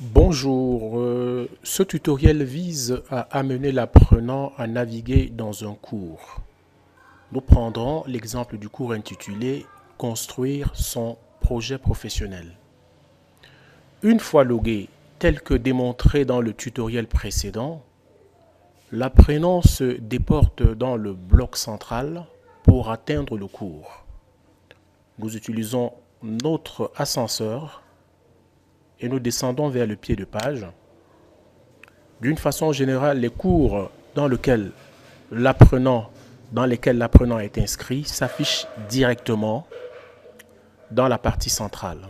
Bonjour, ce tutoriel vise à amener l'apprenant à naviguer dans un cours. Nous prendrons l'exemple du cours intitulé Construire son projet professionnel. Une fois logué, tel que démontré dans le tutoriel précédent, l'apprenant se déporte dans le bloc central pour atteindre le cours. Nous utilisons notre ascenseur et nous descendons vers le pied de page. D'une façon générale, les cours dans lesquels l'apprenant est inscrit s'affichent directement dans la partie centrale.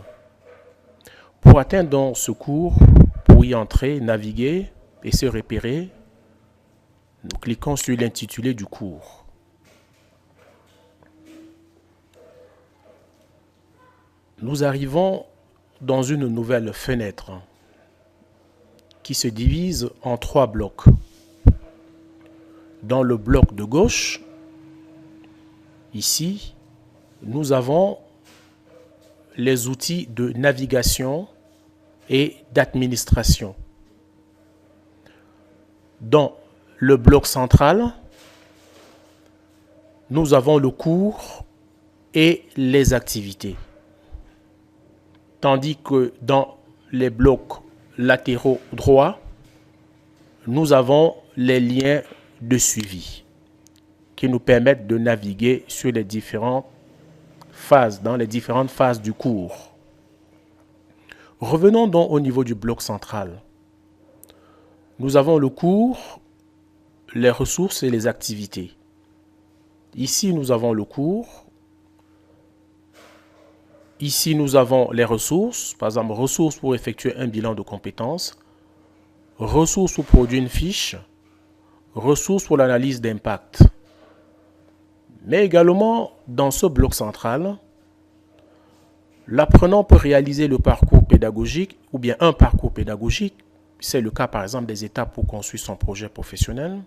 Pour atteindre donc ce cours, pour y entrer, naviguer et se repérer, nous cliquons sur l'intitulé du cours. Nous arrivons dans une nouvelle fenêtre qui se divise en 3 blocs. Dans le bloc de gauche, ici, nous avons les outils de navigation et d'administration. Dans le bloc central, nous avons le cours et les activités. Tandis que dans les blocs latéraux droits, nous avons les liens de suivi qui nous permettent de naviguer sur les différentes phases, dans les différentes phases du cours. Revenons donc au niveau du bloc central. Nous avons le cours, les ressources et les activités. Ici, nous avons le cours. Ici, nous avons les ressources. Par exemple, ressources pour effectuer un bilan de compétences. Ressources pour produire une fiche. Ressources pour l'analyse d'impact. Mais également, dans ce bloc central, l'apprenant peut réaliser le parcours pédagogique ou bien un parcours pédagogique. C'est le cas, par exemple, des étapes pour construire son projet professionnel.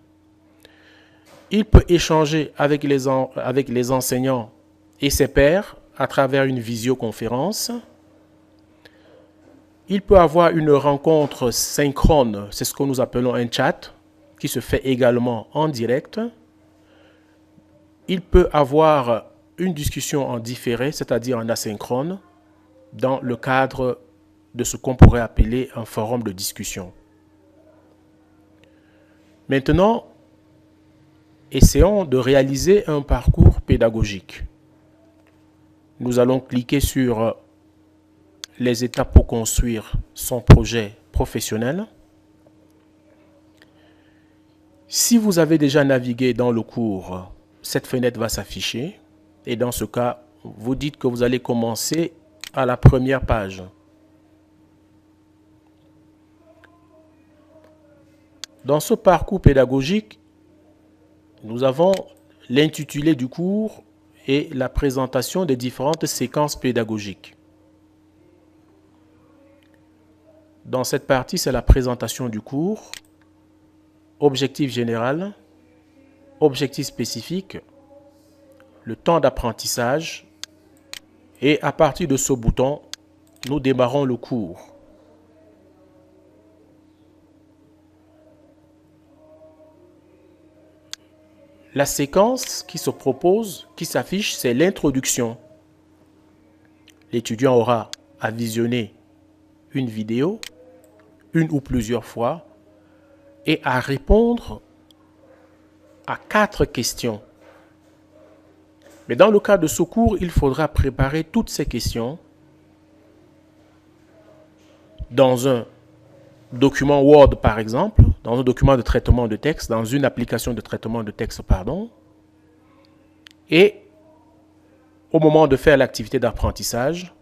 Il peut échanger avec les enseignants et ses pairs à travers une visioconférence. Il peut avoir une rencontre synchrone, c'est ce que nous appelons un chat, qui se fait également en direct. Il peut avoir une discussion en différé, c'est-à-dire en asynchrone, dans le cadre de ce qu'on pourrait appeler un forum de discussion. Maintenant, essayons de réaliser un parcours pédagogique. Nous allons cliquer sur les étapes pour construire son projet professionnel. Si vous avez déjà navigué dans le cours, cette fenêtre va s'afficher. Et dans ce cas, vous dites que vous allez commencer à la première page. Dans ce parcours pédagogique, nous avons l'intitulé du cours et la présentation des différentes séquences pédagogiques. Dans cette partie, c'est la présentation du cours, objectif général, objectif spécifique, le temps d'apprentissage et à partir de ce bouton, nous démarrons le cours. La séquence qui se propose, qui s'affiche, c'est l'introduction. L'étudiant aura à visionner une vidéo, une ou plusieurs fois, et à répondre à 4 questions. Mais dans le cas de ce cours, il faudra préparer toutes ces questions dans un document Word, par exemple, dans un document de traitement de texte, dans une application de traitement de texte, pardon. Et au moment de faire l'activité d'apprentissage,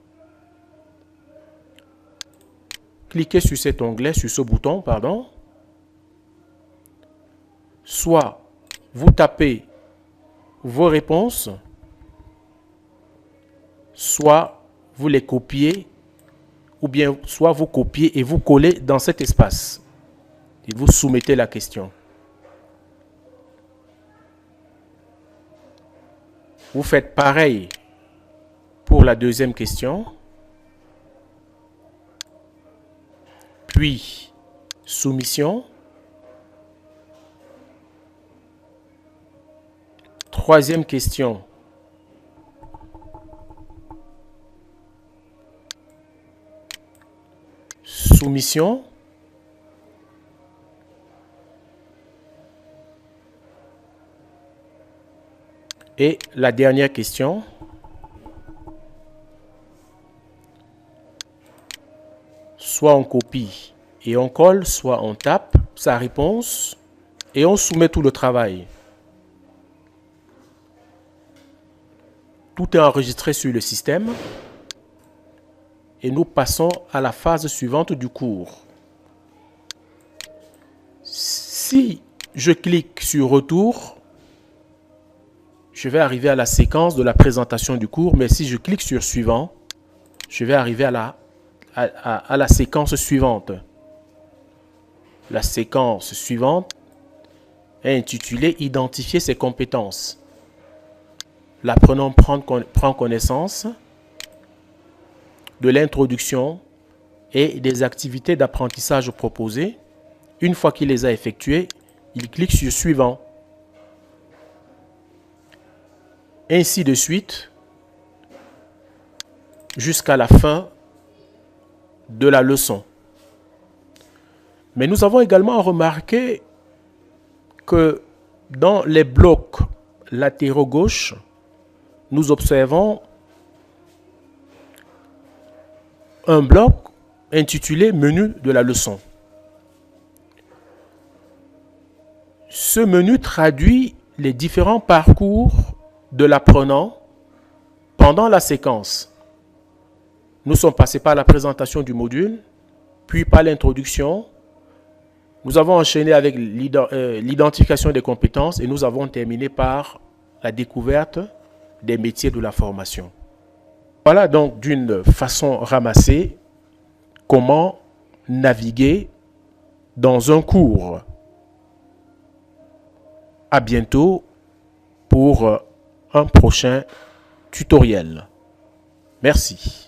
cliquez sur cet onglet, sur ce bouton, pardon. Soit vous tapez vos réponses, soit vous les copiez, ou bien soit vous copiez et vous collez dans cet espace. Et vous soumettez la question. Vous faites pareil pour la deuxième question. puis soumission. Troisième question. Soumission. Et la dernière question. Soit on copie et on colle, soit on tape sa réponse et on soumet tout le travail. Tout est enregistré sur le système et nous passons à la phase suivante du cours. Si je clique sur retour, je vais arriver à la séquence de la présentation du cours, mais si je clique sur suivant, je vais arriver à la séquence suivante. La séquence suivante est intitulée « Identifier ses compétences ». L'apprenant prend connaissance de l'introduction et des activités d'apprentissage proposées. Une fois qu'il les a effectuées, il clique sur « Suivant ». Ainsi de suite, jusqu'à la fin de la leçon. Mais nous avons également remarqué que dans les blocs latéraux gauche, nous observons un bloc intitulé « Menu de la leçon ». Ce menu traduit les différents parcours de l'apprenant pendant la séquence. Nous sommes passés par la présentation du module, puis par l'introduction. Nous avons enchaîné avec l'identification des compétences et nous avons terminé par la découverte des métiers de la formation. Voilà donc d'une façon ramassée comment naviguer dans un cours. À bientôt pour un prochain tutoriel. Merci.